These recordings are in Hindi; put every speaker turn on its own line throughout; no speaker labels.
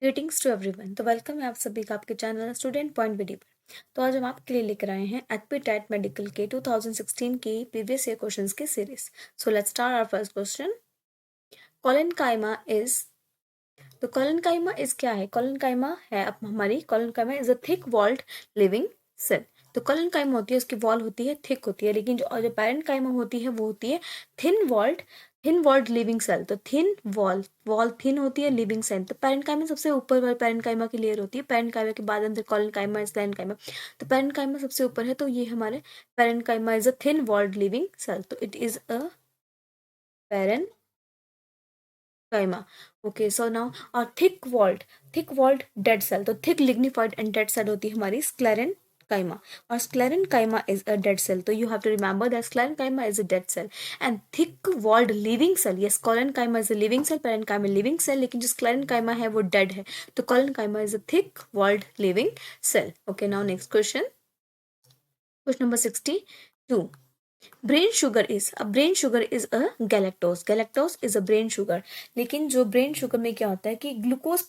Greetings to everyone. तो वेलकम है आप सभी का आपके चैनल स्टूडेंट पॉइंट वीडियो पर। तो आज हम आपके लिए लेकर आए हैं एचपी टेट मेडिकल के 2016 की प्रीवियस ईयर क्वेश्चंस की series. So let's start our first question. Collenchyma is तो कोलेनकाइमा इज क्या है? कोलेनकाइमा है अब हमारी collenchyma is a thick walled living cell. तो कोलेनकाइमा होती है, उसकी वॉल होती है थिक होती है, लेकिन जो पैरेन्काइमा होती है वो होती है थिन वॉल्ड लिविंग सेल। तो थिन वॉल थिन होती है, लिविंग सेल। तो पैरेन्काइमा सबसे ऊपर वाली पैरेन्काइमा की लेयर होती है। पैरेन्काइमा के बाद अंदर कोलेनकाइमा स्लेन्काइमा। तो पैरेन्काइमा सबसे ऊपर है, तो ये हमारे parenchyma is a thin walled living cell. तो it is a parenchyma. Okay, so now और थिक वॉल्ड डेड सेल। तो thick lignified and dead cell होती है हमारी स्क्लेरन काइमा, और sclerenchyma is a dead cell. तो you have to remember that sclerenchyma is a dead cell and thick walled living cell. Yes, collenchyma is a living cell, parenchyma living cell, लेकिन जो स्क्लेरन काइमा है वो डेड है। तो collenchyma is a thick walled living cell. Okay, now next question number 62। Brain sugar is a galactose is a brain sugar. लेकिन जो ब्रेन शुगर में क्या होता है कि ग्लूकोज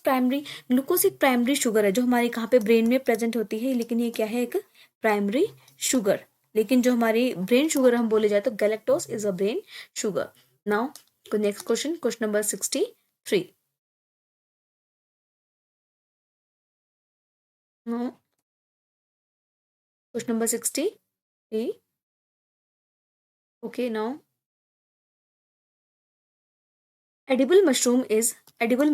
एक प्राइमरी शुगर है जो हमारी कहाँ पे ब्रेन में प्रेजेंट होती है, लेकिन ये क्या है? एक प्राइमरी शुगर। लेकिन जो हमारी ब्रेन शुगर हम बोले जाए तो galactose is a brain sugar. Now next question number 63। Question number 63। Okay, now edible mushroom. Edible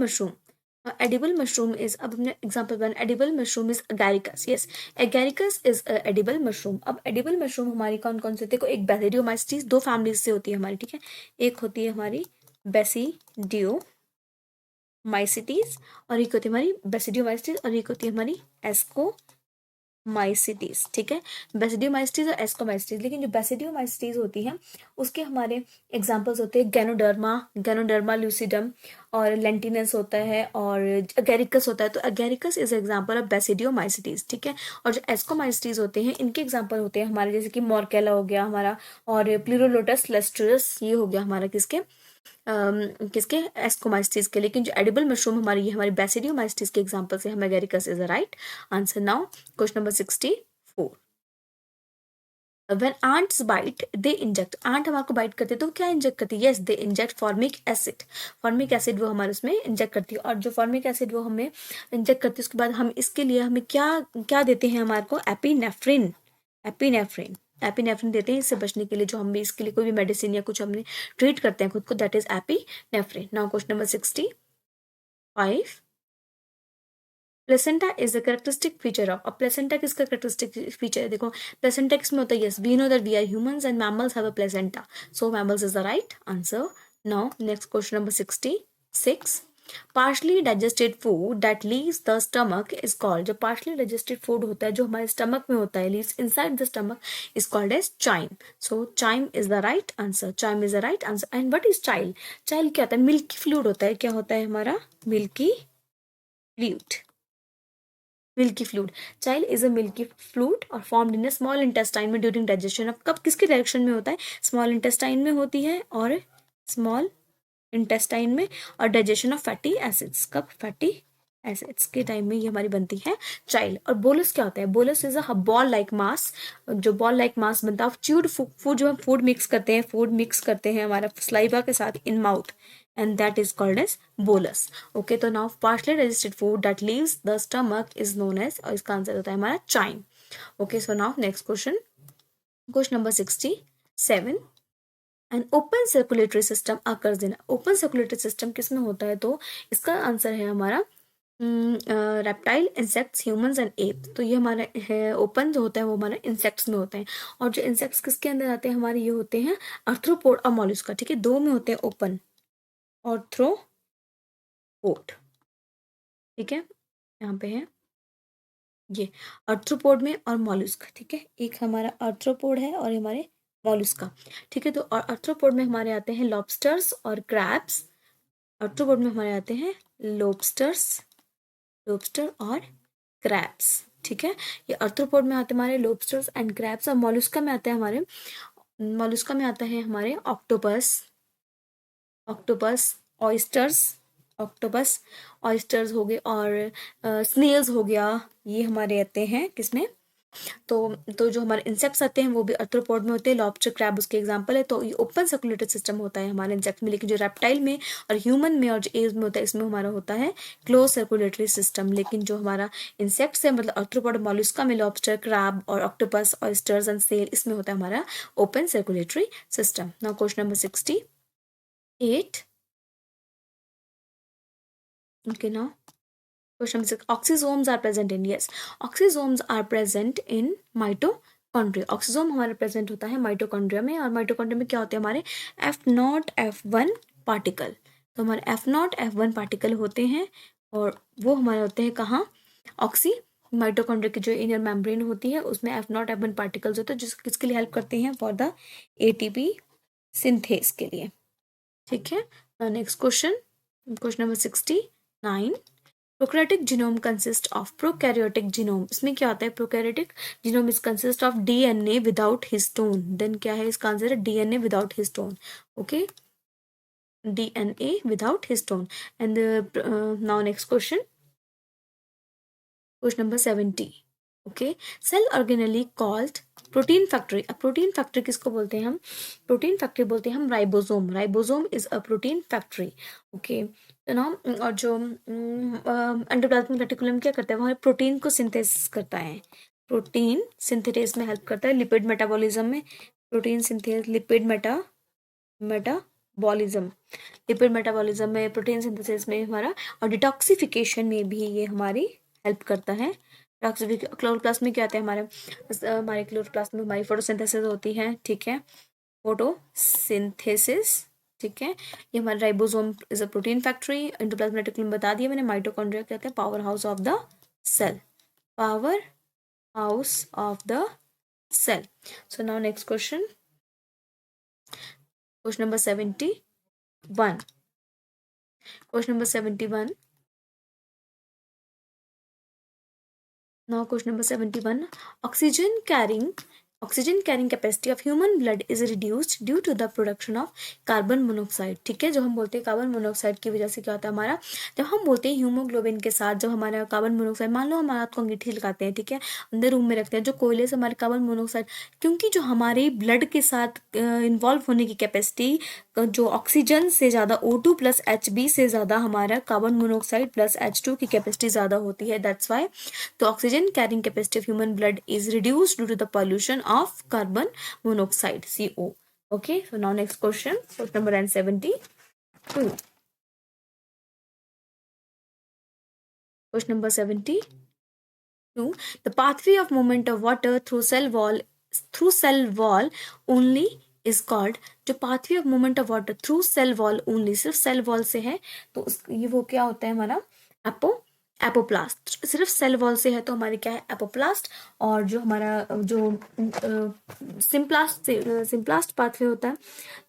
mushroom is, अब हमने example one, edible mushroom is agaricus. Yes, agaricus is a edible mushroom. अब edible mushroom हमारी कौन कौन से? देखो, एक बेसिडियोमाइसीटीज दो फैमिलीज से होती है हमारी, ठीक है। एक होती है हमारी बेसिडियोमाइसीटीज और एक होती है हमारी बेसिडियोमाइसीटीज और एक होती है हमारी एस्को माइसिटीज, ठीक है। बेसिडियोमाइसिटीज और एस्कोमाइसिटीज। लेकिन जो बेसिडियोमाइसिटीज होती है उसके हमारे एग्जांपल्स होते हैं गैनोडर्मा ल्यूसिडम, और लेंटिनस होता है, और अगेरिकस होता है। तो Agaricus is example of basidiomycetes, ठीक है। और जो एस्कोमाइसिटीज होते हैं इनके एग्जांपल होते हैं हमारे, जैसे कि मॉर्केला हो गया हमारा, और प्लूरोलोटस लेस्ट्रियस, ये हो गया हमारा किसके एस्कोमाइसिटीज के। लेकिन जो एडिबल मशरूम हमारी, ये हमारी बेसिडियोमाइसिटीज के एग्जांपल है। हम Agaricus is the right answer. Now question number 64। When ants bite, they inject. Ant हमारे को बाइट करते हैं तो क्या इंजेक्ट करती है? Yes, they inject formic acid. Formic acid वो हमारे उसमें इंजेक्ट करती है, और जो फॉर्मिक एसिड वो हमें इंजेक्ट करती है उसके बाद हम इसके लिए हमें क्या क्या देते हैं? हमारे को एपिनेफ्रिन एपिनेफ्रिन देते हैं इससे बचने के लिए। जो हम भी इसके लिए कोई भी मेडिसिन या कुछ हमने ट्रीट करते हैं खुद को, that is epinephrine. Now question number 65। Placenta is the characteristic feature of. अब प्लेसेंटा किसका कैरेक्टरिस्टिक फीचर है? देखो, प्लेसेंटा किसमें होता है? Yes, we know that we are humans and mammals have a placenta, so mammals is the right answer. Now next question number 66। Partially digested food that leaves the stomach is called. जो पार्शली डाइजेस्टेड फूड होता है जो हमारे स्टमक में होता है, leaves inside the stomach, is called as chyme. So chyme is the right answer. Chyme is the right answer. And what is child? Child क्या होता है? मिल्की फ्लूइड होता है। क्या होता है हमारा? Milky fluid. Milky fluid. Child is a milky fluid और फॉर्म्ड इन स्मॉल इंटेस्टाइन में ड्यूरिंग डाइजेशन ऑफ। कब किसके डायरेक्शन में होता है? स्मॉल इंटेस्टाइन में होती है, और स्मॉल इंटेस्टाइन में, और डाइजेशन ऑफ फैटी एसिड्स। कब? फैटी एसिड्स के टाइम में ये हमारी बनती है चाइल्ड। और बोलस क्या होता है? Bolus is a ball like mass. जो बॉल लाइक मास बनता है च्यूड फूड, जो हम फूड मिक्स करते हैं हमारा स्लाइवा के साथ in mouth, and that is called as bolus. Okay, तो now partially digested food that leaves the stomach is known as, और इसका आंसर होता है हमारा chine. Okay, so now next question number 67. An open circulatory system occurs in. open circulatory system किस में होता है? तो इसका आंसर है हमारा reptile, insects, humans and app. तो ये हमारा है ओपन जो होता है वो हमारा इंसेक्ट्स में होता है। और जो इंसेक्ट्स किसके अंदर आते हैं हमारे? ये होते हैं आर्थ्रोपोड और मॉलस्का, ठीक है। दो में होते हैं ओपन, आर्थ्रोपोड, ठीक है। यहाँ पे है ये आर्थ्रोपोड में और मॉलस्क, ठीक है। एक हमारा आर्थ्रोपोड है और हमारे मॉलस्का, ठीक है। तो और आर्थ्रोपोड में हमारे आते हैं लॉबस्टर्स और क्रैब्स। आर्थ्रोपोड में हमारे आते हैं लोबस्टर और क्रैब्स, ठीक है। ये आर्थ्रोपोड में आते हैं हमारे लोबस्टर्स एंड क्रैब्स, और मॉलस्का में आता है हमारे ऑक्टोपस, ऑयस्टर्स ऑक्टोपस, ऑयस्टर्स हो गए और स्नेल्स हो गया, ये हमारे आते हैं किसमें, तो जो हमारे इंसेक्ट्स आते हैं वो भी आर्थ्रोपोड में होते हैं, लॉबस्टर, क्रैब उसके एग्जांपल है। तो ये ओपन सर्कुलेटरी सिस्टम होता है हमारे इंसेक्ट में, लेकिन जो रेप्टाइल में और ह्यूमन में और जो एव्स में होता है इसमें हमारा होता है क्लोज सर्कुलेटरी सिस्टम। लेकिन जो हमारा इंसेक्ट्स है मतलब आर्थ्रोपोड, मॉलस्का में लॉबस्टर, क्रैब और ऑक्टोपस, ऑयस्टर्स एंड सेल, इसमें होता है हमारा open circulatory system. Now question number 68। Okay, now question number 6. Oxysomes are present in, yes, oxysomes are present in mitochondria. Oxysome हमारे प्रेजेंट होता है माइटोकॉन्ड्रिया में, और माइटोकॉन्ड्रिया में क्या होते हैं हमारे F0 F1 पार्टिकल। तो हमारे F0 F1 पार्टिकल होते हैं और वो हमारे होते हैं कहाँ, ऑक्सी माइटोकॉन्ड्रिया की जो इनर मेम्ब्रेन होती है उसमें F0 F1 पार्टिकल्स होते हैं, जो किसके लिए हेल्प करते हैं, फॉर द ATP सिंथेस के लिए। ठीक है, next question, question number 69। Prokaryotic genome consist of, prokaryotic genome इसमें क्या होता है, prokaryotic genome is consist of DNA without histone. Then क्या है इसका आंसर है DNA without histone. Okay, DNA without histone. And now next question, question number 70। Okay, cell organelle called protein factory. अब प्रोटीन फैक्ट्री किसको बोलते हैं हम, प्रोटीन फैक्ट्री बोलते हैं हम ribosome. Ribosome is a protein factory. Okay, तो ना, और जो एंडोप्लाज्मिक रेटिकुलम क्या करता है, वह प्रोटीन को सिंथेसिस करता है, प्रोटीन सिंथेसिस में हेल्प करता है। लिपिड मेटाबॉलिज्म में protein synthesis, lipid metabolism, lipid metabolism में, प्रोटीन सिंथेसिस में हमारा, और डिटॉक्सिफिकेशन में भी ये हमारी हेल्प करता है। क्लोरोप्लास्ट में क्या आता है हमारे क्लोरोप्लास्ट में हमारी फोटोसिंथेसिस होती है। ठीक है, फोटोसिंथेसिस। ठीक है, ये हमारा ribosome is a protein factory. Endoplasmic reticulum बता दिया मैंने। माइटोकॉन्ड्रिया कहते हैं powerhouse of the cell, powerhouse of the cell. So now next question, question number 71। Question number 71। Now question number 71. Oxygen carrying capacity of human blood is reduced due to the production of carbon monoxide. ठीक है, जो हम बोलते हैं कार्बन मोनोऑक्साइड की वजह से क्या होता है हमारा, जब हम बोलते हैं हीमोग्लोबिन के साथ जब हमारा कार्बन मोनोऑक्साइड, मान लो हम हाथ को अंगीठी लगाते हैं, ठीक है, अंदर रूम में रखते हैं, जो कोयले से हमारे कार्बन मोनोऑक्साइड, क्योंकि जो हमारे ब्लड के साथ इन्वॉल्व होने की कैपेसिटी जो ऑक्सीजन से ज़्यादा O2 प्लस HB से ज़्यादा हमारा कार्बन मोनोऑक्साइड प्लस H2 की कैपेसिटी ज़्यादा होती है, that's why the oxygen carrying capacity of human blood is reduced due to the pollution of carbon monoxide, CO. Okay, so now next question, question number 72. Question number 72. The pathway of movement of water through cell wall only is called, जो pathway of movement of water through cell wall only, सिर्फ cell wall से है तो ये वो क्या होता है हमारा एपोप्लास्ट। सिर्फ सेल वॉल से है तो हमारे क्या है एपोप्लास्ट। और जो हमारा जो सिम्प्लास्ट पाथवे होता है,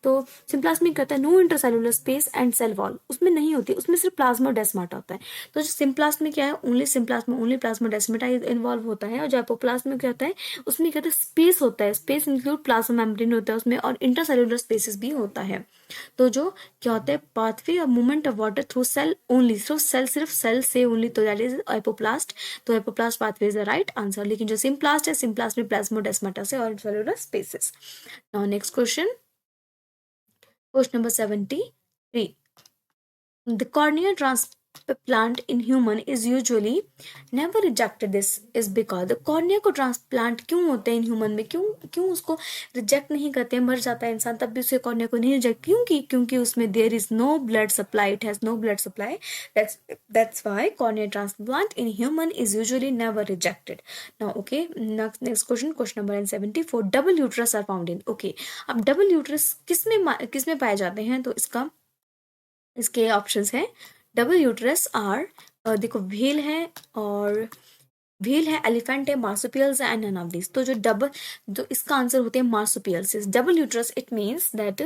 तो सिम्प्लास्ट में कहता है no intercellular space and cell wall, उसमें नहीं होती, उसमें सिर्फ प्लाज्मोडेस्माटा होता है। तो जो सिम्प्लास्ट में क्या है, ओनली सिम्प्लास्ट में ओनली प्लाज्मोडेस्माटा इन्वॉल्व होता है। और जो एपोप्लास्ट में क्या होता है, उसमें कहते हैं स्पेस होता है, स्पेस इंक्लूड प्लाज्मा मेम्ब्रेन होता है उसमें, और इंटरसेलुलर स्पेसेस भी होता है। तो जो क्या होता है pathway of movement of water through cell only, सिर्फ सेल से ओनली, तो दैट इज एपोप्लास्ट। तो apoplast pathway is the right answer. लेकिन जो सिम्प्लास्ट है, सिम्प्लास्ट में प्लाज्मोडेस्माटा से और cellular spaces. Now next question, question number 73. The cornea transplant in human is usually never rejected. This is because the cornea को transplant क्यों होते हैं इन ह्यूमन में, क्यों उसको रिजेक्ट नहीं करते, मर जाता है इंसान तब भी उसे कॉर्निया को नहीं रिजेक्ट, क्योंकि उसमें there is no blood supply, it has no blood supply, that's why cornea transplant in human is usually never rejected. Now okay, next question, question number 74. Double uterus are found in, okay, अब डबल यूट्रस किसमें पाए जाते हैं, तो इसके ऑप्शंस हैं डबल यूट्रस आर, देखो व्हेल है, और व्हेल है, एलिफेंट है, मार्सुपियल्स है, एंड नन ऑफ दिस। तो जो इसका आंसर होते हैं marsupials. Double uterus it means that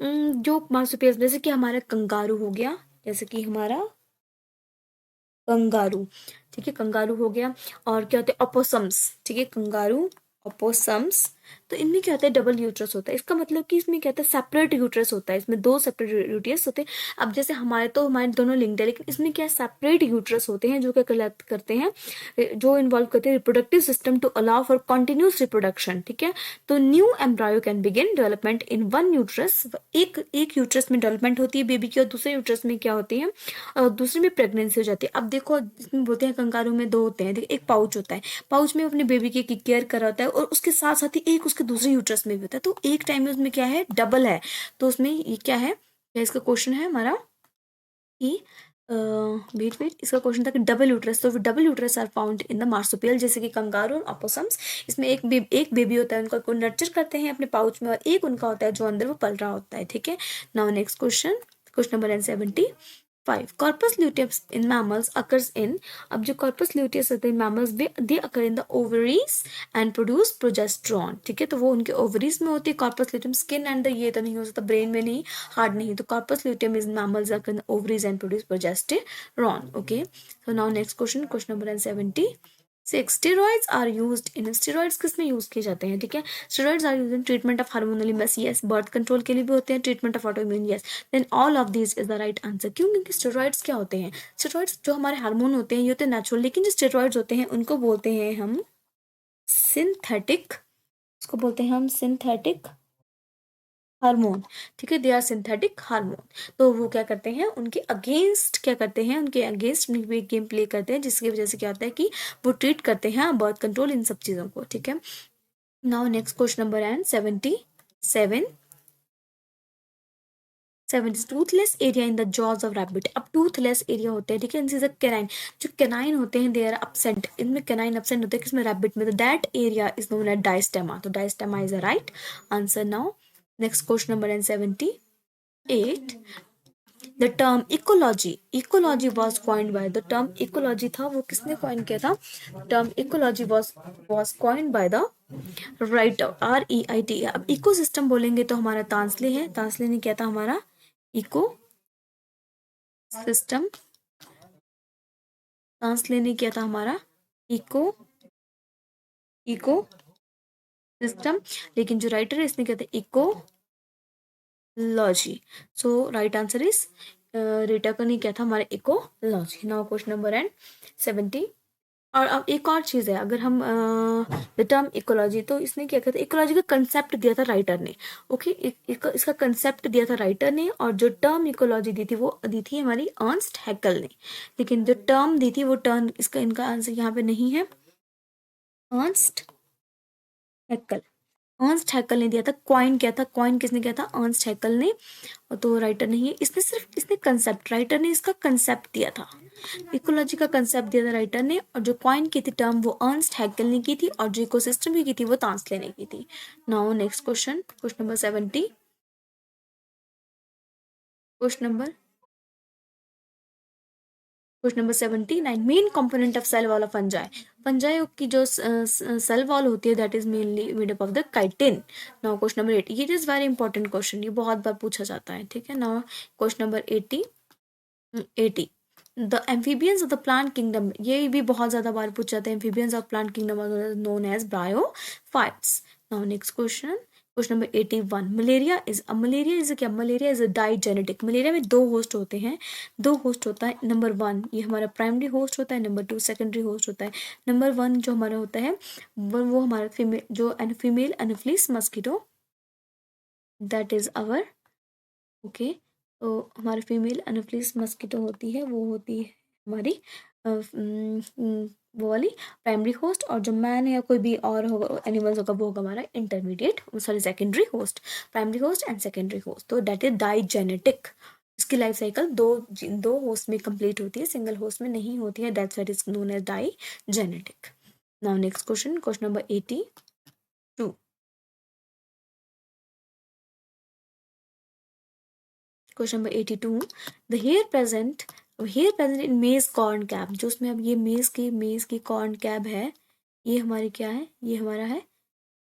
जो मार्सुपियल्स, जैसे कि हमारा कंगारू हो गया, जैसे कि हमारा कंगारू, ठीक है, कंगारू हो गया, और क्या होते हैं ओपोसम्स, ठीक है, कंगारू, ओपोसम्स, तो इनमें क्या होता है, डबल यूट्रस होता है। इसका मतलब कि इसमें क्या होता है, सेपरेट यूट्रस होता है, इसमें 2 सेपरेट यूट्रस होते हैं। अब जैसे हमारे दोनों लिंक्ड है, लेकिन इसमें क्या सेपरेट यूट्रस होते हैं जो क्या करते हैं, जो इन्वॉल्व करते हैं reproductive system to allow for continuous reproduction. ठीक है, तो new embryo can begin development in one uterus. एक यूट्रस में डेवलपमेंट होती है बेबी की, और दूसरे यूट्रस में क्या होती है, दूसरे में प्रेगनेंसी हो जाती है। अब देखो, जिसमें बोलते हैं कंगारू में 2 होते हैं, देखिए एक पाउच होता है, पाउच में अपने बेबी की केयर कर रहा होता है, और उसके साथ साथ ही एक उसके दूसरे यूट्रस में भी होता है। तो एक टाइम में उसमें क्या है, डबल है। तो उसमें ये क्या है, क्या इसका क्वेश्चन है हमारा कि वेट इसका क्वेश्चन था कि डबल यूट्रस। तो double uterus are found in the marsupial, जैसे कि कंगारू और ऑपोसम्स। इसमें एक बेबी होता है, उनका को नर्चर करते हैं अपने पाउच में, और एक उनका होता है जो अंदर वो पल रहा होता है। ठीक है, now next question number 75 corpus luteum in mammals occurs in. अब जो कॉर्पस ल्यूटियस होते हैं mammals, they occur in the ovaries and produce progesterone. ठीक है, तो वो उनके ओवरीज में होती है कॉर्पस ल्यूटियम। स्किन एंड ये तो नहीं हो सकता, ब्रेन में नहीं, हार्ट नहीं। तो corpus luteum is mammals occur in the ovaries and produce progesterone. Okay, so now next question number 76 steroids are used in. Steroids किसमें यूज किए जाते हैं? ठीक है, steroids are used in treatment of hormonal imbalance, yes. Birth control के लिए भी होते हैं, treatment of autoimmune, yes. Then all of this is the right answer. क्यों? क्योंकि स्टेरॉइड्स क्या होते हैं, स्टेरॉइड्स जो हमारे हार्मोन होते हैं ये होते हैं नेचुरल, लेकिन जो स्टेरॉइड्स होते हैं उनको बोलते हैं हम सिंथेटिक, उसको बोलते हैं हम सिंथेटिक हार्मोन। ठीक है, दे आर सिंथेटिक हार्मोन। तो वो क्या करते हैं, उनके अगेंस्ट क्या करते हैं, उनके अगेंस्ट गेम प्ले करते हैं, जिसकी वजह से क्या होता है कि वो ट्रीट करते हैं बर्थ कंट्रोल, इन सब चीज़ों को। ठीक है, now next question number and 77 Toothless area in the jaws of rabbit. अब टूथलेस एरिया होते हैं, ठीक है, इनसे कैनाइन, जो कैनाइन होते हैं दे आर एब्सेंट, इनमें कैनाइन एब्सेंट होते हैं, किसमें, रैबिट में। तो that area is known as diastema. तो diastema is a right answer. Now next question number and 78 the term ecology was coined by, the term ecology था वो किसने कॉइन किया था? Term ecology was coined by the Reiter, REIT। अब इकोसिस्टम बोलेंगे तो हमारा तांसले है, तांसले ने किया था हमारा इको सिस्टम, तांसले ने किया था हमारा इको सिस्टम, लेकिन जो राइटर है इसने किया था ecology. So right answer is Rita को नहीं किया था हमारे ecology. Now question number and 70। और अब एक और चीज़ है, अगर हम द टर्म इकोलॉजी, तो इसने क्या किया था, इकोलॉजी का कंसेप्ट दिया था राइटर ने। ओके, इसका कंसेप्ट दिया था राइटर ने, और जो टर्म इकोलॉजी दी थी वो दी थी हमारी अर्नस्ट हैकेल ने। लेकिन जो टर्म दी थी वो टर्म, इनका आंसर यहाँ पे नहीं है, अर्नस्ट हैकेल। अर्नस्ट हैकेल ने दिया था, कॉइन किया था, कॉइन किसने किया था, अर्नस्ट हैकेल ने। तो राइटर नहीं है, इसने कंसेप्ट, राइटर ने इसका कंसेप्ट दिया था, इकोलॉजी का कंसेप्ट दिया था राइटर ने, और जो कॉइन की थी टर्म वो अर्नस्ट हैकेल ने की थी, और जो इकोसिस्टम की थी वो तांसले ने की थी। Now next question number 70 question number 79 main component of cell wall of fungi. Fungi की जो सेल वॉल होती है that is mainly made up of the chitin. Now question number 80, ये इज वेरी इंपॉर्टेंट क्वेश्चन, ये बहुत बार पूछा जाता है। ठीक है, now question number 80 the amphibians of the plant kingdom, ये भी बहुत ज्यादा बार पूछा जाता है। Amphibians of plant kingdom known as bryophytes. Now next question number 81 malaria is a digenetic. Malaria में 2 होस्ट होते हैं, 2 होस्ट होता है। नंबर 1 ये हमारा प्राइमरी होस्ट होता है, नंबर 2 सेकेंडरी होस्ट होता है। नंबर 1 जो हमारा होता है वो हमारा female Anopheles mosquito, that is our, okay. तो हमारी फीमेल एनोफिलिस मस्कीटो होती है, वो होती है हमारी वो वाली प्राइमरी होस्ट, और जो मैन या कोई भी और होगा एनिमल्स होगा वो होगा हमारा intermediate, sorry secondary host, primary host and secondary host. तो दैट इज डाइजेनेटिक। इसकी लाइफ साइकिल दो होस्ट में कंप्लीट होती है, सिंगल होस्ट में नहीं होती है, that's what is known as digenetic. Now next question number 82 question number 82 the hair present in maize corn cap. जो उसमें अब ये मेज की कॉर्न कैप है, ये हमारी क्या है, ये हमारा है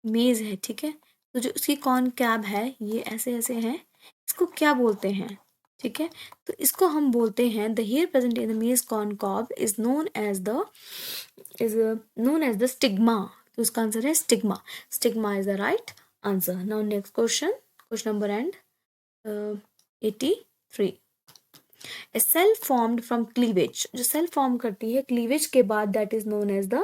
मेज है। ठीक है, तो जो उसकी कॉर्न कैप है ये ऐसे ऐसे है, इसको क्या बोलते हैं? ठीक है, तो इसको हम बोलते हैं the hair present in the maize corn cob is known as the stigma. तो इसका आंसर है stigma. Stigma is the right answer. Now next question number and 83. A cell formed from cleavage, जो सेल फॉर्म करती है क्लीवेज के बाद, that is known as the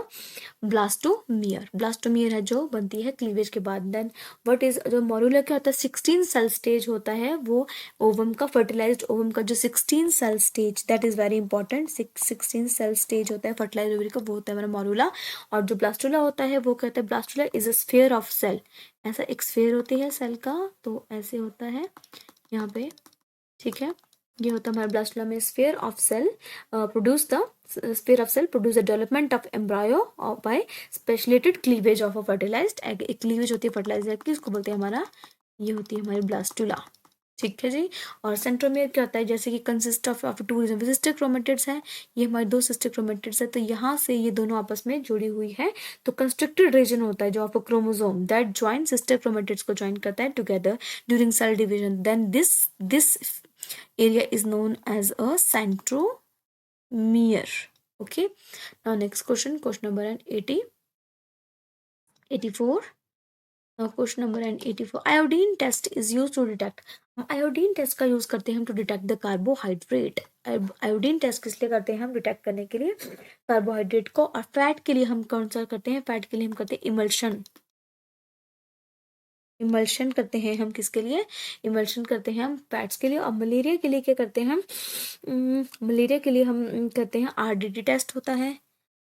blastomere. Blastomere है जो बनती है क्लीवेज के बाद. देन व्हाट इज, जो मॉड्यूलर क्या होता है, 16 सेल स्टेज होता है वो ओवम का, फर्टिलाइज्ड ओवम का जो 16 cell stage, that is very important. 16 cell stage होता है फर्टिलाइज्ड ओवरी का, वो होता है हमारा मॉड्यूला. और जो ब्लास्टुला होता है वो कहते हैं blastula is a sphere of cell. ऐसा एक स्फीयर होती है सेल का, तो ऐसे होता है यहाँ पे, ठीक है. ये होता है हमारा ब्लास्टुला में sphere of cell produce the sphere of cell produce the development of embryo by spatialated cleavage of a fertilized egg. एक cleavage होती है fertilized egg की, उसको बोलते हैं हमारा, ये होती है हमारी ब्लास्टुला. ठीक है जी. और सेंट्रोमियर क्या होता है, जैसे कि consist of two sister chromatids हैं, ये हमारे 2 सिस्टर क्रोमेटिड्स है, तो यहाँ से ये दोनों आपस में जुड़ी हुई है. तो कंस्ट्रक्टेड रीजन होता है जो आपको chromosome that join sister chromatids को ज्वाइन करता है together during cell division. Then this area is known as a centromere. Okay, now next question number 84. Now question number 84. Iodine test is used to detect. Iodine test का यूज करते हैं हम to detect the carbohydrate. Iodine test किस लिए करते हैं हम, डिटेक्ट करने के लिए कार्बोहाइड्रेट को. और फैट के लिए हम कौन सा करते हैं, फैट के लिए हम करते हैं इमल्शन. इमल्शन करते हैं हम किसके लिए, इमल्शन करते हैं हम फैट्स के लिए. और मलेरिया के लिए क्या करते हैं हम, मलेरिया के लिए हम करते हैं आरडीटी टेस्ट होता है,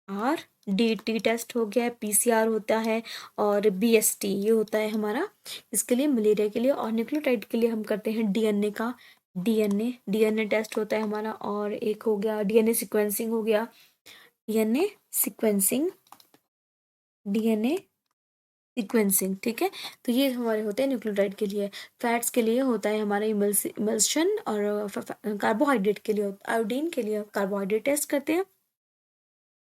आरडीटी टेस्ट हो गया, पीसीआर होता है, और बीएसटी ये होता है हमारा इसके लिए मलेरिया के लिए. और न्यूक्लियोटाइड के लिए हम करते हैं डीएनए का, डीएनए टेस्ट होता है हमारा. और एक हो गया डीएनए सीक्वेंसिंग हो गया, डीएनए सीक्वेंसिंग, ठीक है. तो ये हमारे होते हैं न्यूक्लियोटाइड के लिए. फैट्स के लिए होता है हमारा इमल्शन. और कार्बोहाइड्रेट के लिए, आयोडीन के लिए कार्बोहाइड्रेट टेस्ट करते हैं.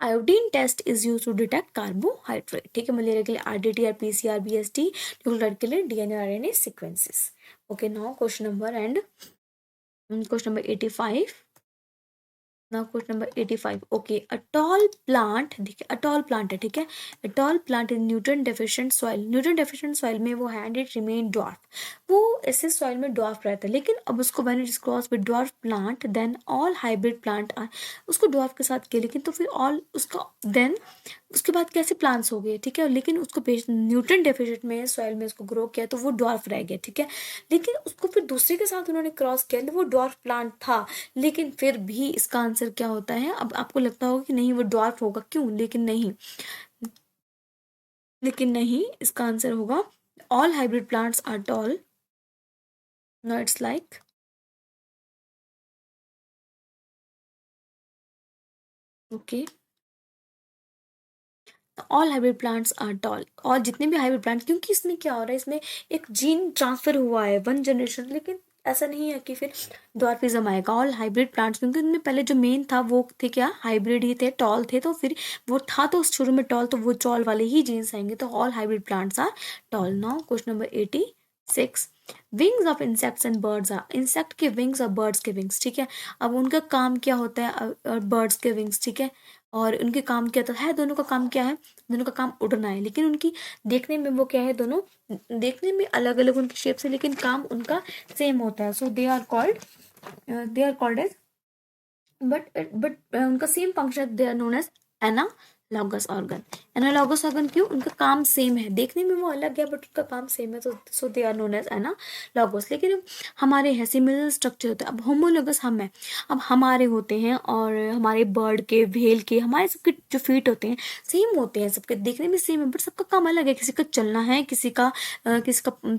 Iodine test is use to detect carbohydrate, ठीक है. मलेरिया के लिए आरडीटी और पीसीआर बीएसटी, न्यूक्लियोटाइड के लिए DNA RNA sequences. Okay, now question number 85. Now question number 85. Okay, a tall plant, देखिए अ टॉल प्लांट है, ठीक है. A tall plant in nutrient deficient soil. Nutrient deficient soil में वो हैंड इट रिमेन ड्वार्फ, वो ऐसे सॉइल में ड्वार्फ रहता है. लेकिन अब उसको when it is cross with dwarf plant, then all hybrid plant are, उसको ड्वार्फ के साथ किया, लेकिन तो फिर ऑल उसका देन उसके बाद कैसे प्लांट्स हो गए, ठीक है. लेकिन उसको न्यूट्रिएंट डेफिशिएंट में सॉइल में उसको ग्रो किया तो वो ड्वार्फ रह गया, ठीक है. लेकिन उसको फिर दूसरे के साथ उन्होंने क्रॉस किया, वो ड्वार्फ प्लांट था. लेकिन फिर भी इसका आंसर क्या होता है, अब आपको लगता होगा कि नहीं वो ड्वार्फ होगा, क्यों, लेकिन नहीं इसका आंसर होगा all hybrid plants are tall. No, it's like okay, all hybrid plants are tall. और जितने भी हाइब्रिड प्लांट, क्योंकि इसमें क्या हो रहा है, इसमें एक जीन ट्रांसफर हुआ है 1 जनरेशन. लेकिन ऐसा नहीं है कि फिर ड्वार्फिज्म आएगा. ऑल हाइब्रिड प्लांट्स, क्योंकि उनमें पहले जो मेन था वो थे क्या, हाइब्रिड ही थे, टॉल थे. तो फिर वो था तो शुरू में टॉल, तो वो टॉल वाले ही जीन्स आएंगे. तो all hybrid plants are tall. Now question number 86. Wings of insects and birds are. Insect के विंग्स और बर्ड्स के विंग्स, ठीक है. अब उनका काम क्या होता है, और बर्ड्स के विंग्स, ठीक है. और उनके काम क्या है, दोनों का काम क्या है, दोनों का काम उड़ना है. लेकिन उनकी देखने में वो क्या है, दोनों देखने में अलग अलग उनकी शेप से, लेकिन काम उनका सेम होता है. So they are called as, but उनका same function, they are known as analogous organ. Analogous organ क्यों, उनका काम सेम है, देखने में वो अलग है बट उनका काम सेम है. तो so they are known as analogous. लेकिन हमारे हैं सिमिलर स्ट्रक्चर होता है. अब होमोलॉगस हम है, अब हमारे होते हैं, और हमारे बर्ड के, व्हेल के, हमारे सबके जो फीट होते हैं सेम होते हैं, सबके देखने में सेम है, बट सबका काम अलग है. किसी का चलना है, किसी का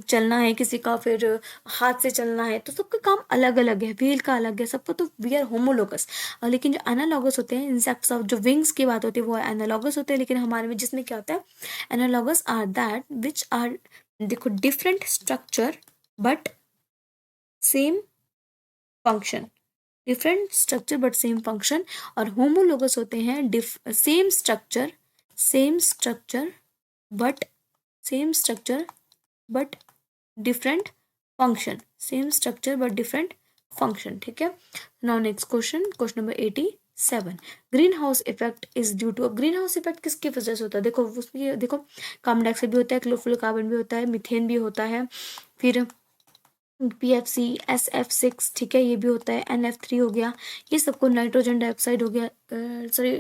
चलना है, किसी का फिर हाथ से चलना है. तो सबका काम अलग अलग है, व्हेल का अलग है सबका. तो वी आर होमोलॉगस. लेकिन जो एनालॉगस होते हैं इंसेक्ट्स ऑफ, जो विंग्स की बात होती है वो एनालॉगस होते हैं. लेकिन हमारे में जिसमें क्या होता है, analogous are that which are, देखो, different structure but same function, different structure but same function. और होमोलॉगस होते हैं same structure but different function, same structure but different function, ठीक है. Now next question number 87. 7. Greenhouse effect is due to, greenhouse effect किसकी वजह से होता है? देखो उसमें देखो कार्बन डाइऑक्साइड भी होता है, क्लोरोफ्लोरोकार्बन भी होता है, मीथेन भी होता है, फिर PFC, SF6, ठीक है, ये भी होता है, NF3 हो गया, ये सबको नाइट्रोजन डाइऑक्साइड हो गया, सॉरी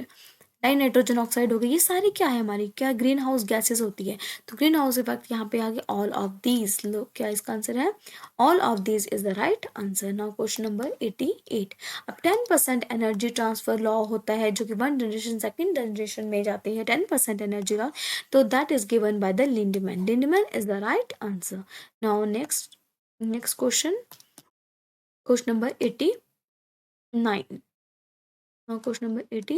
डाई नाइट्रोजन ऑक्साइड हो गया, ये सारी क्या है हमारी, क्या ग्रीन हाउस गैसेस होती है। तो ग्रीन हाउस इफेक्ट यहाँ पे आ गया ऑल ऑफ दीज, लोग क्या इसका आंसर है? All of these is the right answer. Now question number 88। अब 10% एनर्जी ट्रांसफर लॉ होता है जो कि वन जनरेशन सेकेंड जनरेशन में जाती है, 10% एनर्जी लॉ, तो that is given by the Lindeman, Lindeman is the right answer. Now next question number 89. Now question number 80.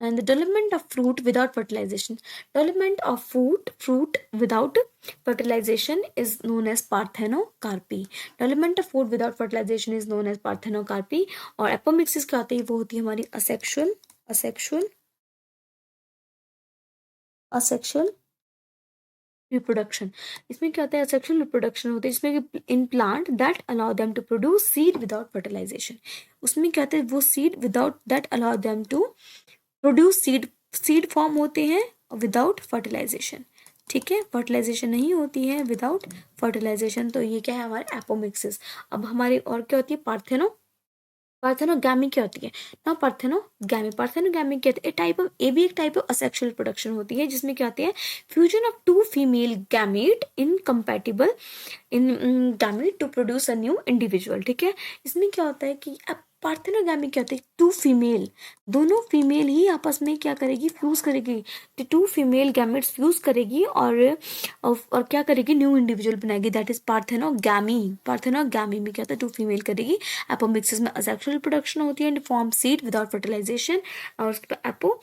And the development of fruit without fertilization. Development of fruit without fertilization is known as parthenocarpy. Development of food without fertilization is known as parthenocarpy. और apomixis क्या होती है? वो होती है हमारी asexual रिप्रोडक्शन। इसमें क्या होता है? सेक्सुअल रिप्रोडक्शन होता है जिसमें कि in plant that allow them to produce seed without fertilization. उसमें क्या होता है? वो seed without that allow them to produce seed form होते हैं विदाउट फर्टिलाइजेशन, ठीक है, फर्टिलाइजेशन नहीं होती है विदाउट फर्टिलाइजेशन। तो ये क्या है? हमारे एपोमिक्सिस। अब हमारी और क्या होती है? पार्थेनोगैमी क्या होती है ना? पार्थेनोगैमी क्या होती है? टाइप ऑफ, ये भी एक टाइप ऑफ असेक्सुअल प्रोडक्शन होती है जिसमें क्या होती है? Fusion of two female gamete incompatible in gamete to produce a new individual, ठीक है। इसमें क्या होता है कि अब पार्थेनोगैमी क्या होती है? टू फीमेल, दोनों फीमेल ही आपस में क्या करेगी? फ्यूज करेगी, टू फीमेल गैमेट्स फ्यूज करेगी और क्या करेगी? न्यू इंडिविजुअल बनाएगी, दैट इज पार्थेनोगैमी। पार्थेनोगैमी में क्या होता है? टू फीमेल करेगी। एपोमिक्सिस में असेक्सुअल प्रोडक्शन होती है and form seed without fertilization. और उसके एपो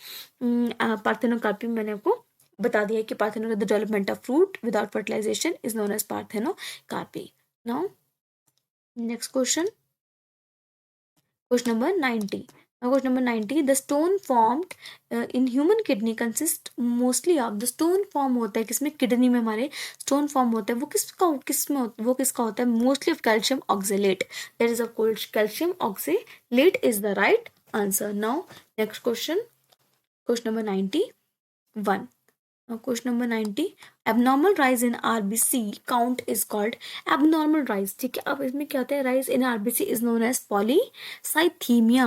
पार्थेनोकार्पी मैंने आपको बता दिया कि partheno the development of fruit without fertilization is known as parthenocarpy. Now next question number 90. Now question number 90. The stone formed in human kidney consist mostly of, the stone form होता है किसमें? किडनी में हमारे stone form होता है, वो किसका होता है? Mostly of calcium oxalate, that is of calcium oxalate is the right answer. Now next question number 91. Now question number 90. Abnormal rise in RBC count is called abnormal rise, ठीक है। अब इसमें क्या होता है? rise in RBC is known as polycythemia,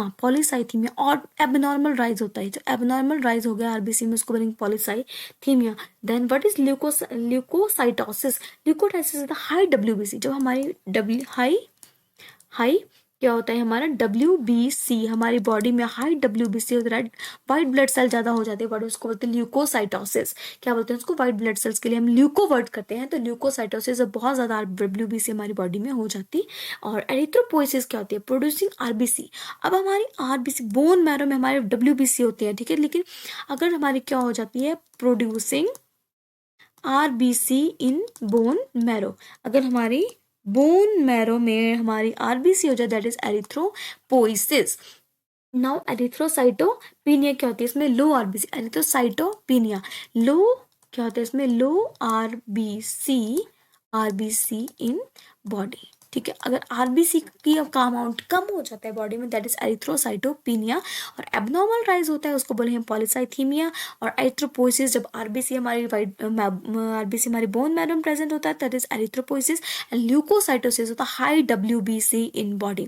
और abnormal rise होता है, जो abnormal rise हो गया RBC में उसको बोलेंगे polycythemia। then what is leukocytosis? Leukocytosis is the high WBC, जब हमारी हाई क्या होता है? हमारा WBC, हमारी बॉडी में हाई WBC होता है, व्हाइट ब्लड सेल ज्यादा हो जाते हैं बॉडी, उसको बोलते हैं ल्यूकोसाइटोसिस। क्या बोलते हैं उसको? व्हाइट ब्लड सेल्स के लिए हम ल्यूको वर्ड करते हैं। तो ल्यूकोसाइटोसिस बहुत ज्यादा WBC हमारी बॉडी में हो जाती। और एरिथ्रोपोइसिस क्या होती है? Producing RBC। अब हमारी RBC बोन मैरो में हमारे WBC होते हैं, ठीक है, लेकिन अगर हमारी क्या हो जाती है? Producing RBC in bone marrow, अगर हमारी बोन मैरो में हमारी RBC हो जाए, दैट इज एरिथ्रोपोइसिस। नाउ एरिथ्रोसाइटोपिनिया क्या होती है? इसमें लो RBC, एरिथ्रोसाइटोपिनिया लो क्या होता है? इसमें लो RBC इन बॉडी, ठीक है। अगर RBC की का अमाउंट कम हो जाता है बॉडी में, दैट इज एरिथ्रोसाइटोपिनिया। और एबनॉर्मल राइज होता है उसको बोले हैं पॉलीसाइथीमिया। और एरिथ्रोपोइसिस, जब RBC हमारी बोन मैरो में प्रेजेंट होता है, that is erythropoiesis. And leucocytosis होता है high WBC in body.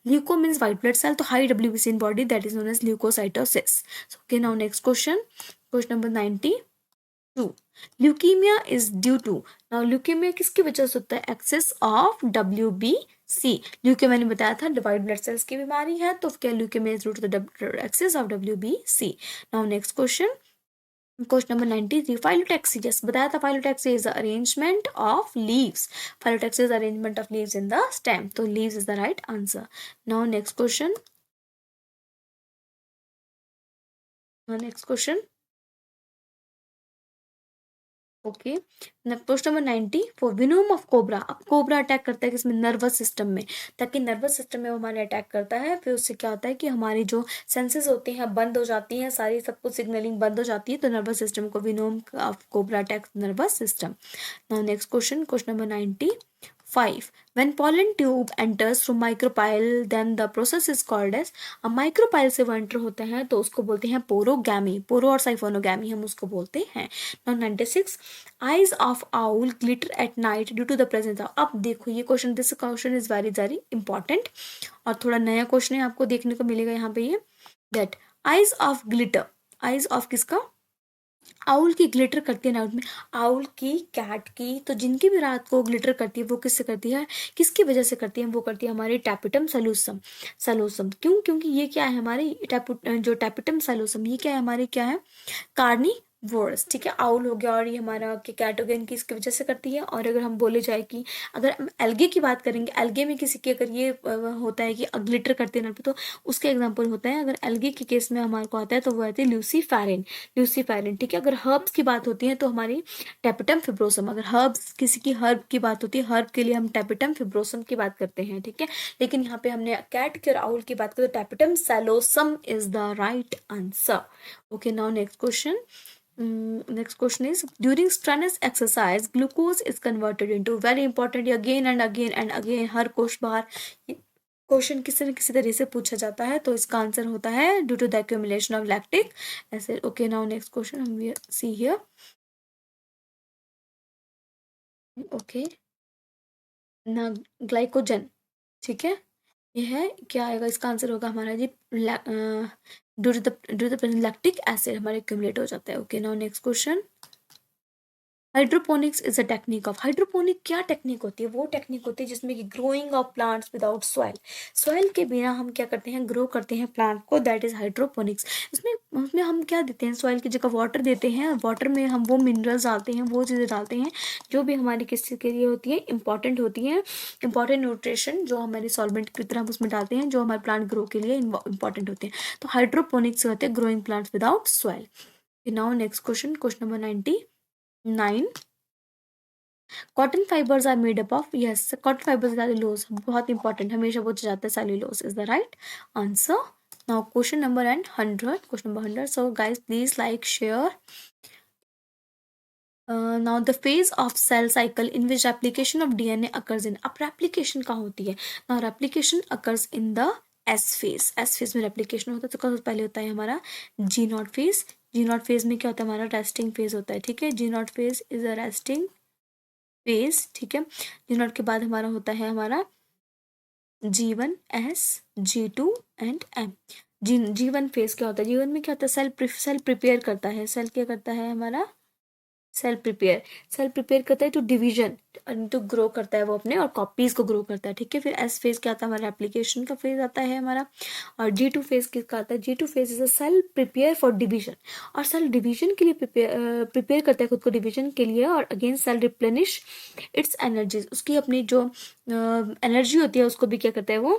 Leuco means white blood cell, तो high WBC in body, that is known as leucocytosis. Okay, now next question number 92. Leukaemia is due to, now leukaemia किसकी वजह से होता है? Access of WBC। ल्यूकीमिया मैंने बताया था व्हाइट ब्लड सेल्स की बीमारी है, तो क्या leukaemia is due to the excess of WBC। Now next question number 93. Phyllotaxy, जैसे बताया था, phyllotaxy is the arrangement of leaves. Phyllotaxy is arrangement of leaves in the stem, तो leaves is the right answer. Now next question okay, question number 94. Venom of cobra. अब कोबरा अटैक करता है किसमें? नर्वस सिस्टम में। ताकि नर्वस सिस्टम में हमारे अटैक करता है, फिर उससे क्या होता है कि हमारी जो सेंसेस होती हैं बंद हो जाती हैं, सारी सब कुछ सिग्नलिंग बंद हो जाती है, तो नर्वस सिस्टम को venom of cobra attack nervous system. Now next question number 95. 5. When pollen tube enters through micropyle, then the process is called as, अब micropyle से वो enter होते हैं तो उसको बोलते हैं porogamy. पोरो और साइफोनोगैमी हम उसको बोलते हैं. Now 96. Eyes of owl glitter at night due to the presence of, अब देखो ये question, this question is very very important और थोड़ा नया क्वेश्चन है, आपको देखने को मिलेगा यहाँ पे ये, that eyes of glitter, eyes of किसका, आउल की ग्लिटर करती है नाइट में, आउल की, कैट की, तो जिनकी भी रात को ग्लिटर करती है वो किससे करती है, किसकी वजह से करती है, वो करती है हमारी टैपिटम सैलूसम. सैलूसम क्यों, क्योंकि ये क्या है हमारी जो टैपिटम सैलूसम, ये क्या है हमारी, क्या है, कार्नी वर्स. ठीक है, आउल हो गया और ये हमारा कैट हो गया, इनकी इसकी वजह से करती है. और अगर हम बोले जाए कि अगर हम एल्गे की बात करेंगे, एल्गे में किसी की अगर ये होता है कि ग्लिटर करते हैं तो उसके एग्जांपल होता है, अगर एल्गे के केस में हमारे को आता है तो वो आती है ल्यूसीफेरिन, ल्यूसीफेरिन. ठीक है, अगर हर्ब्स की बात होती है तो हमारी टैपिटम फिब्रोसम, अगर हर्ब्स किसी की हर्ब की बात होती है, हर्ब के लिए हम टैपिटम फिब्रोसम की बात करते हैं. ठीक है, लेकिन यहाँ पे हमने कैट के और आउल की बात करें तो tapetum cellulosum is the right answer. Okay, now next question. Next question is, during strenuous exercise glucose is converted into, very important, again and again and again her question bar question किसी न किसी तरह से पूछा जाता है, तो इसका आंसर होता है due to the accumulation of lactic acid. Okay, now next question हम सी हियर. ओके, ना ग्लाइकोजन, ठीक है, ये है क्या आएगा, इसका आंसर होगा हमारा जी due to the lactic acid हमारे एक्यूमुलेट हो जाता है. Okay, now next question. Hydroponics is a technique of, hydroponic क्या टेक्निक होती है, वो टेक्निक होती है जिसमें कि growing of plants without soil, soil के बिना हम क्या करते हैं, ग्रो करते हैं प्लांट को, दैट इज हाइड्रोपोनिक्स. इसमें उसमें हम क्या देते हैं, सॉइल की जगह वाटर देते हैं, वाटर में हम वो मिनरल्स डालते हैं, वो चीज़ें डालते हैं जो भी हमारी किसी के लिए होती है, इंपॉर्टेंट होती हैं, इंपॉर्टेंट न्यूट्रिशन जो हमारे सॉल्वेंट की तरह हम उसमें डालते हैं, जो हमारे प्लांट ग्रो के लिए इंपॉर्टेंट होते हैं. तो हाइड्रोपोनिक्स होते हैं growing plants without soil. Now next question, question number 99. Cotton fibres are made up of, yes, cotton fibres cellulose, बहुत इंपॉर्टेंट, हमेशा पूछा जाता है, cellulose is the right answer. Now question number 100, question number 100. So guys please like, share. Now the phase of cell cycle in which replication of DNA occurs in, अब रेप्लिकेशन कहाँ होती है, now replication occurs in the S phase, S phase में रेप्लिकेशन होता है. तो पहले होता है हमारा G nought phase, G nought phase में क्या होता है हमारा रेस्टिंग फेज होता है. ठीक है, G nought phase is a resting phase. ठीक है, जी नॉट के बाद हमारा होता है हमारा G1 S, G2 and M. G1 phase क्या होता है, G1 में क्या होता है, सेल प्रिपेयर करता है, सेल क्या करता है हमारा, सेल प्रिपेयर करता है टू डिवीजन, टू ग्रो करता है वो अपने और कॉपीज को ग्रो करता है. ठीक है, फिर एस फेज क्या आता है हमारा, एप्लीकेशन का फेज आता है हमारा. और G2 फेज किसका आता है, G2 phase is a cell prepare for division, और सेल डिवीजन के लिए प्रिपेयर करता है खुद को डिवीजन के लिए. और again cell replenish its energies, उसकी अपनी जो एनर्जी होती है उसको भी क्या करता है वो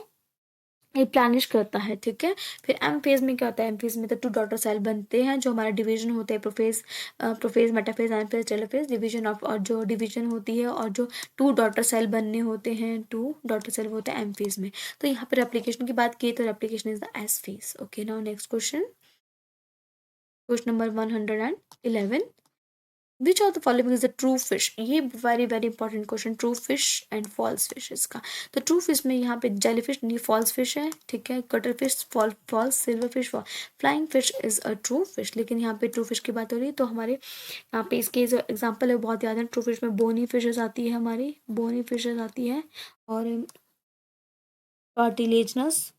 रिप्लेनिश करता है. ठीक है, फिर एम फेज में क्या होता है, एम फेज में तो 2 डॉटर सेल बनते हैं जो हमारा डिवीजन होते हैं, prophase metaphase anaphase telophase, division of, और जो डिवीजन होती है और जो 2 डॉटर सेल बनने होते हैं, 2 डॉटर सेल होते हैं एम फेज में. तो यहाँ पर रेप्लिकेशन की बात की तो replication is the S phase. Okay, now next question, question number 111. Which of the following is the true fish, ये very very important question, true fish and false fish इसका. तो ट्रू फिश में यहाँ पे जेलीफिश ये फॉल्स फिश है. ठीक है, cuttlefish false, silverfish false, flying fish is a true fish. लेकिन यहाँ पे ट्रू फिश की बात हो रही है तो हमारे यहाँ पे इसके जो एग्जाम्पल है बहुत याद है. ट्रू फिश में बोनी फिशेज आती है, हमारी बोनी फिशेज आती है, और cartilaginous,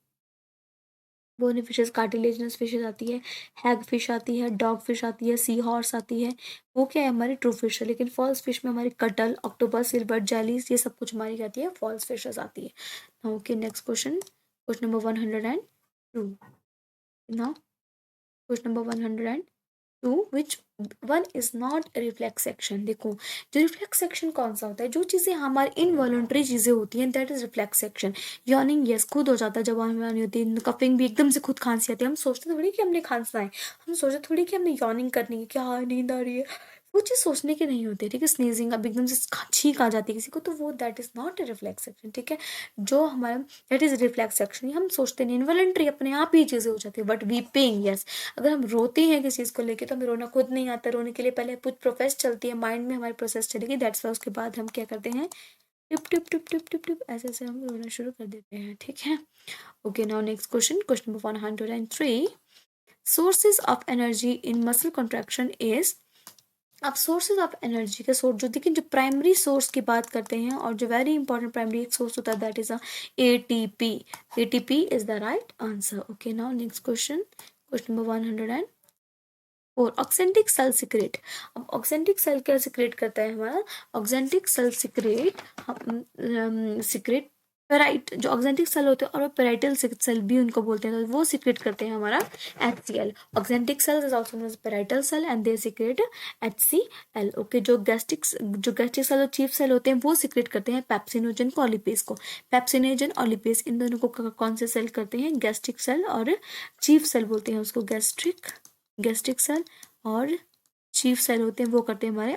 bony fishes, cartilaginous fishes आती है, हैग फिश आती है, डॉग फिश आती है, सी हॉर्स आती है, वो क्या है हमारी ट्रू फिश है. लेकिन फॉल्स फिश में हमारी कटल, ऑक्टोपस, सिल्वर जेलीज, ये सब कुछ हमारी क्या आती है, फॉल्स फिशेस आती है. Okay, next question, question number 102. Now question number 102, which one is not reflex section. देखो, जो रिफ्लेक्स सेक्शन कौन सा होता है, जो चीज़ें हमारी इनवॉलंटरी चीज़ें होती हैं, that is reflex section. Yawning, yes, खुद हो जाता है जब हमें आनी होती है. कफिंग भी एकदम से खुद खांसी आती है, हम सोचते थोड़ी कि हमने खांसना है, हम सोचते थोड़ी कि हमने यॉर्निंग करनी है, क्या नींद आ रही है, वो चीज़ सोचने की नहीं होती है. ठीक है, स्नीजिंग, अब एकदम से छींक आ जाती है किसी को, तो वो that is not a reflex section. ठीक है, जो हमारा दैट इज रिफ्लेक्स सेक्शन, हम सोचते नहीं, इनवॉलंटरी अपने आप ही चीज़ें हो जाती है. बट वीपिंग, यस, अगर हम रोते हैं किसी चीज़ को लेके तो हमें रोना खुद नहीं आता, रोने के लिए पहले कुछ प्रोसेस चलती है माइंड में, हमारी प्रोसेस चलेगी, दैट्स वाई उसके बाद हम क्या करते हैं, tip tip tip tip tip tip ऐसे ऐसे हम रोना शुरू कर देते हैं, ठीक है। Okay, now next question, question number 103, sources of energy in muscle contraction is. अब सोर्सेज ऑफ एनर्जी का सोर्स जो, देखिए जो प्राइमरी सोर्स की बात करते हैं और जो वेरी इंपॉर्टेंट प्राइमरी एक सोर्स होता है that is ATP. ATP is the right answer. Okay, now next question, question number 104, oxyntic cell secrete. अब ऑक्सेंटिक सेल क्या सिक्रेट करता है हमारा, oxyntic cell secrete secrete parietal, जो ऑक्सेंटिक सेल होते हैं और पेराइटल सेल भी उनको बोलते हैं, तो वो सिक्रेट करते हैं हमारा HCl। Oxyntic cells is also known as parietal cell and they secrete HCl। Okay, जो गैस्ट्रिक सेल और चीफ सेल होते हैं वो सिक्रेट करते हैं पेप्सिनोजन को ऑलिपेज को। पेप्सिनोजन ऑलिपेज इन दोनों को कौन से सेल करते हैं, गैस्ट्रिक सेल और चीफ सेल बोलते हैं उसको, गैस्ट्रिक सेल और चीफ सेल होते हैं वो करते हैं हमारे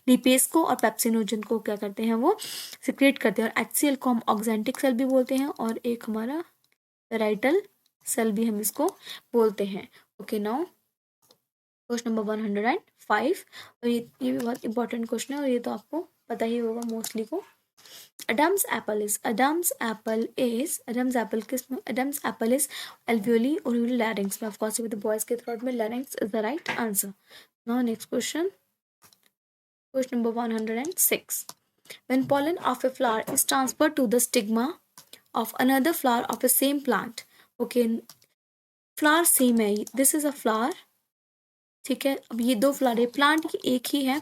लिपेज को, और पेप्सिनोजन को क्या करते हैं वो सिक्रेट करते हैं। और HCl को हम ऑक्सेंटिक सेल भी बोलते हैं और एक हमारा पेराइटल सेल भी हम इसको बोलते हैं। ओके, नाउ क्वेश्चन नंबर 105, और ये भी बहुत इंपॉर्टेंट क्वेश्चन है और ये तो आपको पता ही होगा मोस्टली को। Adam's apple is Adam's apple is alveoli oral larynx में, of course with the boys के throat में larynx is the right answer. Now next question, question number 106, when pollen of a flower is transferred to the stigma of another flower of the same plant. Okay, flower same है, this is a flower, ठीक है। अब ये दो फ्लावर है, प्लांट की एक ही है,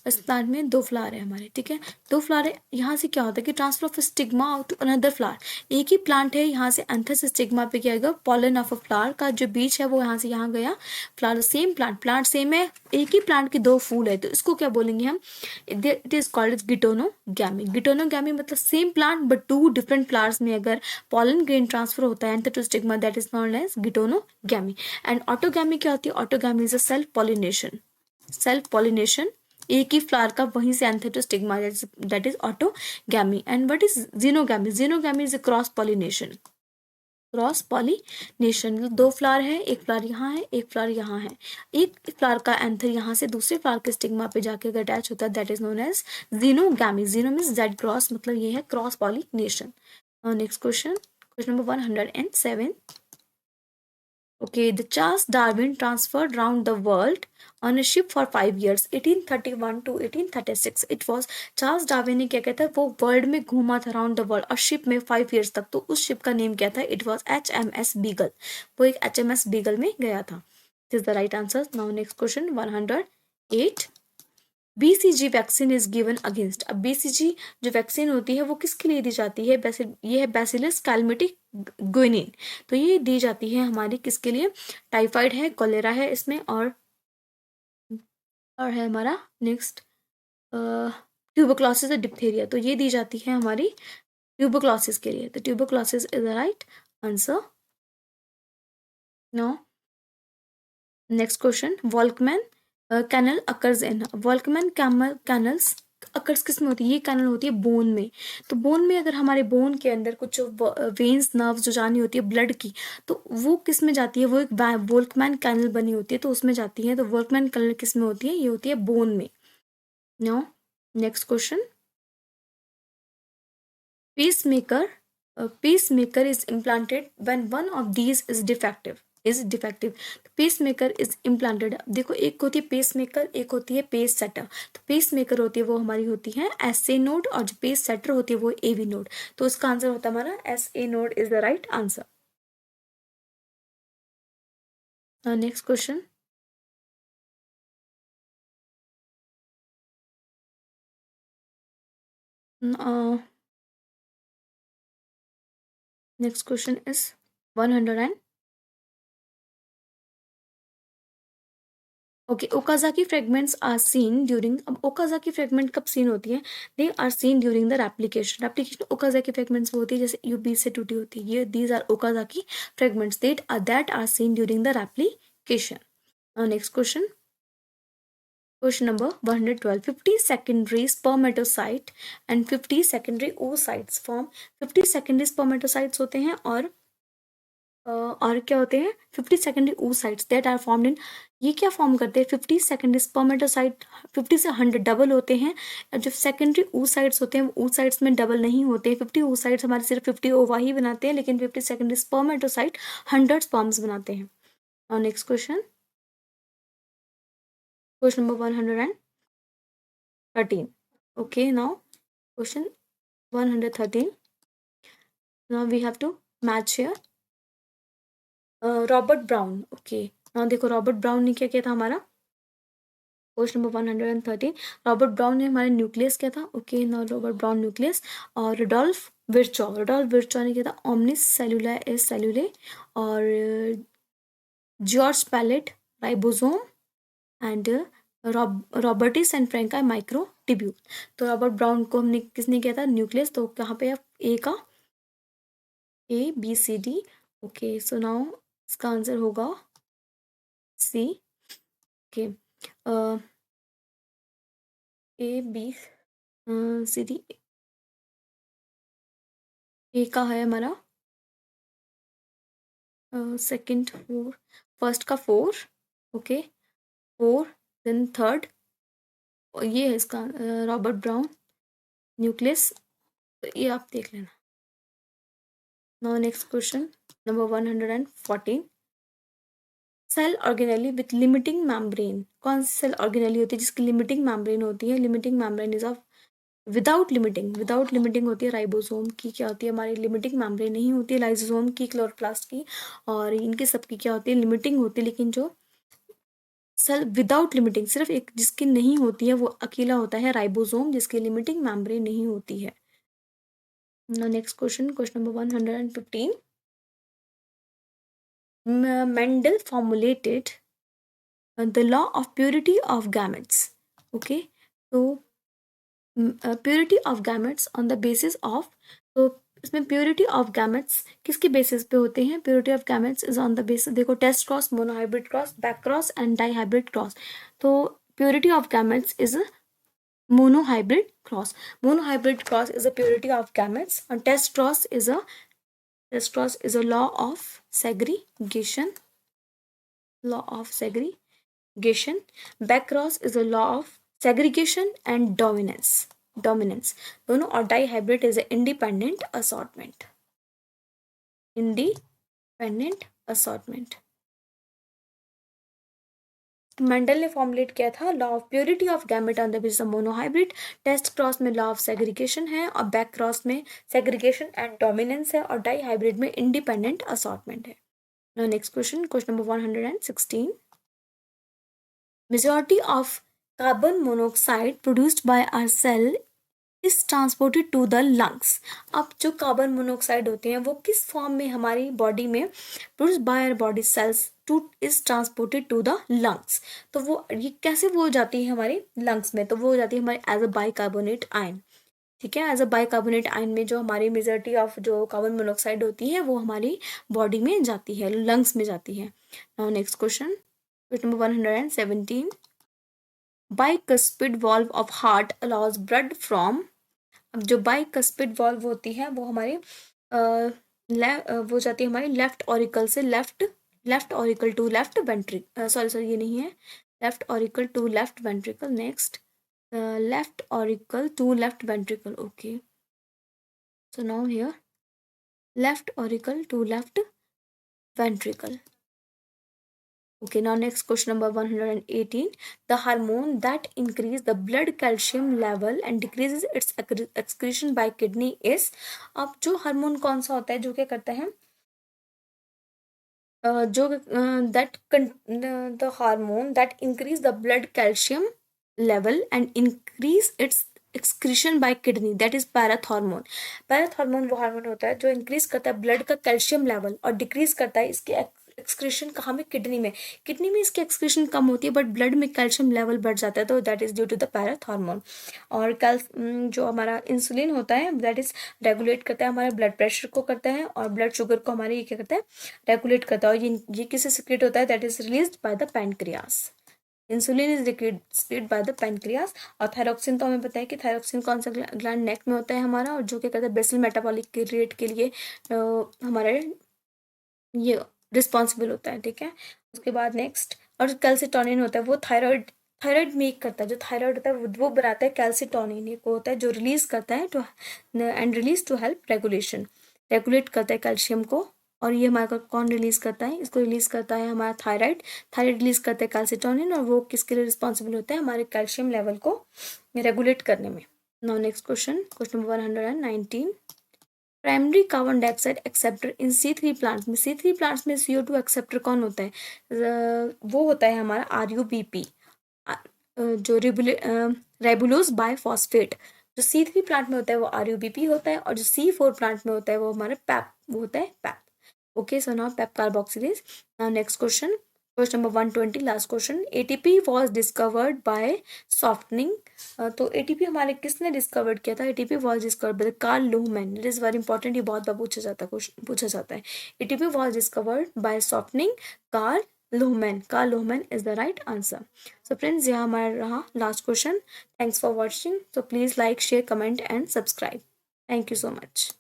इस प्लांट में दो फ्लावर है हमारे, ठीक है। दो फ्लावर है, यहाँ से क्या होता है कि transfer of stigma to another flower. एक ही प्लांट है, यहाँ से एंथर स्टिग्मा पे क्या गया, पॉलन ऑफ अ फ्लावर का जो बीज है वो यहाँ से यहाँ गया, फ्लावर सेम प्लांट सेम है, एक ही प्लांट के दो फूल है, तो इसको क्या बोलेंगे हम, it is called is geitonogamy. Geitonogamy मतलब same plant but two different flowers में अगर पॉलन ग्रेन ट्रांसफर होता है anther to stigma, that is known as geitonogamy. And autogamy क्या होती है, autogamy is a self pollination, एक ही फ्लावर का वहीं से anther to stigma, that is autogamy. And what is xenogamy, xenogamy is a cross pollination, मतलब दो फ्लावर है, एक फ्लावर यहाँ है एक फ्लावर यहाँ है, एक फ्लावर का एंथर यहाँ से दूसरे फ्लावर के स्टिग्मा पे जाके अगर अटैच होता है that is known as xenogamy. Xeno means Z cross, मतलब ये है cross pollination. Next question, question number 107, okay, the Charles Darwin transferred round the world on a ship for 5 years, 1831 to 1836. It was Charles Darwin ने क्या कहता है वो वर्ल्ड में घूमा था राउंड द वर्ल्ड और शिप में 5 years तक, तो उस शिप का नेम क्या था, इट वॉज HMS बीगल, वो एक HMS बीगल में गया था। This is the right answer. Now next question 108, BCG vaccine is given against. अब BCG जो वैक्सीन होती है वो किसके लिए दी जाती है, ये है बैसिलस कैलमेटिक ग्विनिन, तो ये दी जाती है हमारी किसके लिए, टाइफाइड है, कोलेरा है इसमें, और है हमारा नेक्स्ट ट्यूबरक्लोसिस और डिप्थीरिया, तो ये दी जाती है हमारी ट्यूबरक्लोसिस के लिए, तो tuberculosis is the right answer. No next question, Volkmann canal occurs in, Volkmann canals occurs किस में होती है, ये कैनल होती है बोन में, तो बोन में अगर हमारे बोन के अंदर कुछ वेन्स नर्व्स जो जानी होती है ब्लड की, तो वो किस में जाती है, वो एक वॉल्कमैन कैनल बनी होती है तो उसमें जाती है, तो वॉल्कमैन कैनल किस में होती है, ये होती है बोन में। No next question, pacemaker is implanted when one of these is defective, pacemaker is implanted। देखो एक होती है पेसमेकर, एक होती है पेस सेटर, तो पेसमेकर होती है वो हमारी होती है SA नोड और जो पेस सेटर होती है वो AV नोड, तो उसका आंसर होता है हमारा SA node is the right answer. Next question, next question is 100 okay, Okazaki fragments are seen during, अब ओकाजाकी फ्रेगमेंट कब सीन होती है, they are seen during the replication Okazaki fragments वो होती है जैसे यूबी से टूटी होती है, ये these are Okazaki fragments that are seen during the replication. Next question, question number 112, 50 secondary spermatocyte and 50 secondary oocytes form, 50 secondary spermatocytes होते हैं और और क्या होते हैं 50 secondary oocytes that are formed in, ये क्या फॉर्म करते हैं 50 सेकेंडरी स्पर्मेटोसाइट, 50 से 100 डबल होते हैं। अब जब सेकेंडरी oocytes होते हैं वो oocytes में डबल नहीं होते हैं, 50 oocytes हमारे सिर्फ 50 ओवा ही बनाते हैं, लेकिन 50 सेकेंडरी स्पर्मेटोसाइट 100 स्पर्म्स बनाते हैं। और next question, question number 113। Okay now question 113, now we have to match here Robert Brown. Okay now देखो रॉबर्ट ब्राउन ने क्या किया था हमारा, क्वेश्चन नंबर 113, रॉबर्ट ब्राउन ने हमारे न्यूक्लियस क्या था, okay now Robert Brown nucleus. और रुडोल्फ विर्चॉ ने किया था ओमनिस सेलुला एस सेलुले। और George Palade ribosome. And Robertis and Franka microtubule. तो रॉबर्ट ब्राउन को हमने किसने किया था न्यूक्लियस, तो कहाँ पे ए का ABCD। ओके सो नाउ इसका आंसर होगा सी। ओके ABCD, ए का है हमारा सेकंड फोर, फर्स्ट का 4, ओके 4, देन थर्ड, ये है इसका रॉबर्ट ब्राउन न्यूक्लियस, तो ये आप देख लेना। Now next question number 114, cell organelle with limiting membrane, कौन सी सेल ऑर्गेनेली होती है जिसकी लिमिटिंग मैम्ब्रेन होती है, limiting membrane is of without limiting होती है राइबोसोम की, क्या होती है हमारी लिमिटिंग मैम्ब्रेन नहीं होती है, लाइसोसोम की, क्लोरोप्लास्ट की, और इनके सबकी क्या होती है लिमिटिंग होती है, लेकिन जो सेल विदाउट लिमिटिंग सिर्फ एक जिसकी नहीं होती है वो अकेला होता है राइबोसोम, जिसकी लिमिटिंग मैम्ब्रेन नहीं होती है। Next question, question number 115, Mendel formulated the law of purity of gametes. Okay, so purity of gametes on the basis of, तो इसमें प्योरिटी ऑफ गैमेट्स किसके बेसिस पे होते हैं, purity of gametes is on the basis, देखो test cross, monohybrid cross, back cross and dihybrid cross. तो purity of gametes is monohybrid cross. Monohybrid cross is a purity of gametes, and test cross is a law of segregation. Law of segregation. Back cross is a law of segregation and dominance दोनों, और dihybrid is independent assortment. Mendel ने फॉर्मुलेट किया था law of purity of gamete on the basis of monohybrid, test cross में लॉ ऑफ सेग्रीगेशन है, और बैक क्रॉस में सेग्रीगेशन एंड डोमिनेंस है, और डाई हाइब्रिड में इंडिपेंडेंट असॉर्टमेंट है। Now next question, question number 116, majority of carbon monoxide produced by our cell is transported to the lungs. अब जो कार्बन मोनोऑक्साइड होते हैं वो किस फॉर्म में हमारी बॉडी में produce by our body cells to is transported to the lungs, तो वो ये कैसे वो हो जाती है हमारे लंग्स में, तो वो हो जाती है हमारे एज अ बाइकार्बोनेट आयन। ठीक है, एज अ बाइकार्बोनेट आयन में जो हमारी मेजॉरिटी ऑफ जो कार्बन मोनोऑक्साइड होती है वो हमारी बॉडी में जाती है, लंग्स में जाती है। Now next question, question number 117, bicuspid valve of heart allows blood from, अब जो बाइकस्पिड वॉल्व होती है वो हमारे वो जाती है हमारे लेफ्ट ऑरिकल से left auricle to left ventricle, sorry ये नहीं है, left auricle to left ventricle, next left auricle to left ventricle. Okay so now here left auricle to left ventricle. Okay, now next question number 118. The hormone that increase the blood calcium level and decreases its excretion by kidney is, अब जो हार्मोन कौन सा होता है जो क्या करता है जो that the hormone that increase the blood calcium level and increase its excretion by kidney, that is parathormone. Parathormone वो हार्मोन होता है जो इंक्रीज करता है ब्लड का कैल्शियम लेवल और डिक्रीज करता है इसके एक्सक्रीशन कहाँ में, किडनी में इसकी एक्सक्रीशन कम होती है बट ब्लड में कैल्शियम लेवल बढ़ जाता है, तो that is due to the parathormone. और जो हमारा इंसुलिन होता है दैट इज रेगुलेट करता है हमारे ब्लड प्रेशर को करता है, और ब्लड शुगर को हमारे ये क्या करता है रेगुलेट करता है, और ये किससे सिक्रेट होता है, that is released by the pancreas. Insulin is secreted by the pancreas. और थायरोक्सिन तो हमें पता है कि थायरोक्सिन कौन सा ग्लैंड नेक में होता है हमारा, और जो क्या करता है बेसल मेटाबॉलिक के रेट के लिए हमारे ये रिस्पॉन्सिबल होता है, ठीक है। उसके बाद नेक्स्ट, और कैल्सिटोनिन होता है वो थायराइड थायराइड मेक करता है, जो थायराइड होता है वो बनाता है कैल्सिटोनिन, ये को होता है जो रिलीज करता है to and release to help regulation, regulate करता है कैल्शियम को। और ये हमारा कौन रिलीज करता है, इसको रिलीज करता है हमारा थायराइड, थायराइड रिलीज करता है कैल्सिटोनिन, और वो किसके लिए रिस्पॉन्सिबल होता है, हमारे कैल्शियम लेवल को रेगुलेट करने में। Now next question, question number 119, primary carbon dioxide acceptor in C3 plants में, C3 प्लांट्स में CO2 एक्सेप्टर कौन होता है, वो होता है हमारा RUBP, जो रेबुलोज बायफॉस्फेट। जो C3 प्लांट में होता है वो RUBP होता है, और जो C4 प्लांट में होता है वो हमारा पैप, वो होता है PEP. Okay, so now PEP carboxylase. Now next question, question number 120, last question, ATP was discovered by softening. तो ATP हमारे किसने डिस्कवर्ड किया था, ATP was discovered by Karl Lohmann. It is very important, ये बहुत बार पूछा जाता है, क्वेश्चन पूछा जाता है। ATP was discovered by softening, Karl Lohmann, Karl Lohmann is the right answer. So friends, यह हमारा रहा last question. Thanks for watching, so please like share comment and subscribe. Thank you so much.